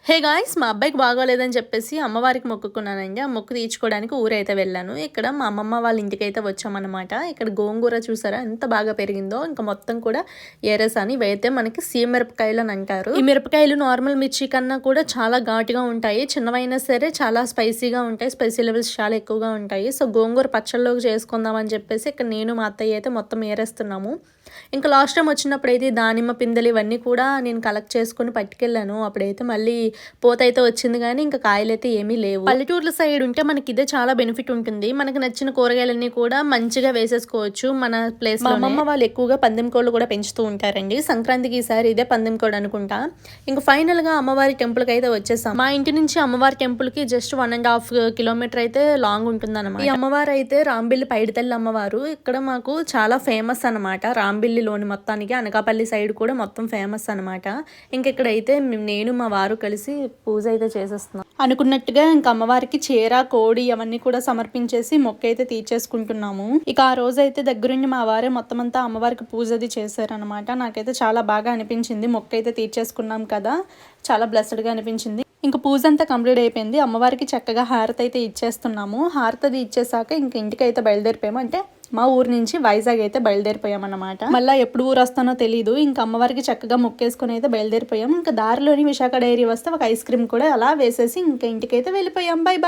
Hey guys, మా అబ్బాయికి బాగోలేదని చెప్పేసి అమ్మవారికి మొక్కుకున్నానండి. ఆ మొక్కు తీర్చుకోవడానికి ఊరైతే వెళ్ళాను. ఇక్కడ మా అమ్మమ్మ వాళ్ళ ఇంటికైతే వచ్చామన్నమాట. ఇక్కడ గోంగూర చూసారా ఎంత బాగా పెరిగిందో. ఇంకా మొత్తం కూడా ఏరేసాని ఇవైతే మనకి సీమ మిరపకాయలు అని అంటారు. ఈ మిరపకాయలు నార్మల్ మిర్చి కన్నా కూడా చాలా ఘాటుగా ఉంటాయి. చిన్నవైనా సరే చాలా స్పైసీగా ఉంటాయి. స్పైసీ లెవెల్స్ చాలా ఎక్కువగా ఉంటాయి. సో గోంగూర పచ్చళ్ళలోకి చేసుకుందాం అని చెప్పేసి ఇక్కడ నేను మా అత్తయ్య అయితే మొత్తం ఏరేస్తున్నాము. ఇంకా లాస్ట్ టైం వచ్చినప్పుడు అయితే దానిమ్మ పిందెలు ఇవన్నీ కూడా నేను కలెక్ట్ చేసుకుని పట్టుకెళ్ళాను. అప్పుడైతే మళ్ళీ పోత అయితే వచ్చింది కానీ ఇంకా కాయలు అయితే ఏమీ లేవు. పల్లెటూర్ల సైడ్ ఉంటే మనకి ఇదే చాలా బెనిఫిట్ ఉంటుంది. మనకి నచ్చిన కూరగాయలన్నీ కూడా మంచిగా వేసేసుకోవచ్చు మన ప్లేస్. మా అమ్మమ్మ వాళ్ళు ఎక్కువగా పందెం కోళ్ళు కూడా పెంచుతూ ఉంటారండి. సంక్రాంతికి ఈసారి ఇదే పందెం కోడి అనుకుంటా. ఇంకా ఫైనల్ గా అమ్మవారి టెంపుల్ కి అయితే వచ్చేసాం. మా ఇంటి నుంచి అమ్మవారి టెంపుల్ కి జస్ట్ 1.5 కిలోమీటర్ అయితే లాంగ్ ఉంటుంది అనమాట. ఈ అమ్మవారు అయితే రాంబిల్లి పైడితల్లి అమ్మవారు. ఇక్కడ మాకు చాలా ఫేమస్ అనమాట. రాంబిల్లిలోని మొత్తానికి అనకాపల్లి సైడ్ కూడా మొత్తం ఫేమస్ అనమాట. ఇంకెక్కడైతే నేను మా వారు కలిసి పూజ అయితే చేసేస్తున్నాం. అనుకున్నట్టుగా ఇంకా అమ్మవారికి చీర కోడి అవన్నీ కూడా సమర్పించేసి మొక్క అయితే తీర్చేసుకుంటున్నాము. ఇక ఆ రోజు అయితే దగ్గరుండి మా వారే మొత్తం అంతా అమ్మవారికి పూజ అది చేశారనమాట. నాకైతే చాలా బాగా అనిపించింది. మొక్క అయితే తీర్చేసుకున్నాం కదా, చాలా బ్లెస్డ్ గా అనిపించింది. ఇంకా పూజ అంతా కంప్లీట్ అయిపోయింది. అమ్మవారికి చక్కగా హారతి అయితే ఇచ్చేస్తున్నాము. హారతి అది ఇచ్చేసాక ఇంక ఇంటికి అయితే బయలుదేరిపోయాము. అంటే మా ఊరు నుంచి వైజాగ్ అయితే బయలుదేరిపోయామన్నమాట. మళ్ళీ ఎప్పుడు ఊరు వస్తానో తెలియదు. ఇంకా అమ్మవారికి చక్కగా మొక్కేసుకుని అయితే బయలుదేరిపోయాం. ఇంకా దారిలోని విశాఖ డైరీ వస్తే ఒక ఐస్ క్రీమ్ కూడా అలా వేసేసి ఇంకా ఇంటికైతే వెళ్ళిపోయాం. Bye bye.